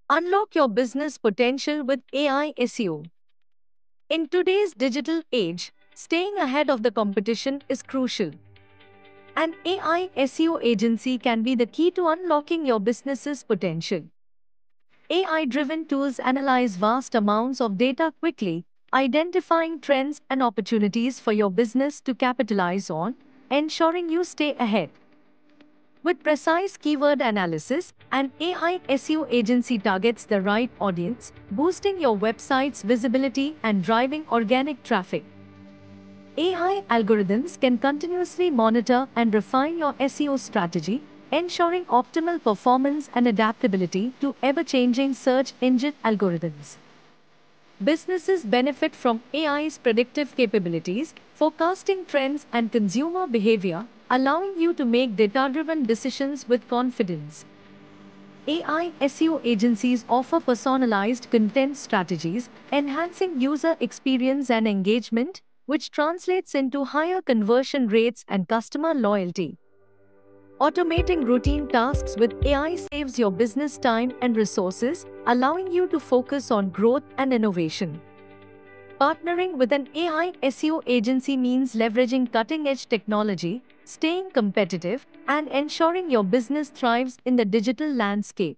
Unlock your business potential with AI SEO. In today's digital age, staying ahead of the competition is crucial. An AI SEO agency can be the key to unlocking your business's potential. AI driven tools analyze vast amounts of data quickly, identifying trends and opportunities for your business to capitalize on, ensuring you stay ahead. With precise keyword analysis, an AI SEO agency targets the right audience, boosting your website's visibility and driving organic traffic. AI algorithms can continuously monitor and refine your SEO strategy, ensuring optimal performance and adaptability to ever changing search engine algorithms. Businesses benefit from AI's predictive capabilities, forecasting trends and consumer behavior, allowing you to make data driven decisions with confidence. AI SEO agencies offer personalized content strategies, enhancing user experience and engagement, which translates into higher conversion rates and customer loyalty. Automating routine tasks with AI saves your business time and resources, allowing you to focus on growth and innovation. Partnering with an AI SEO agency means leveraging cutting edge technology, staying competitive, and ensuring your business thrives in the digital landscape.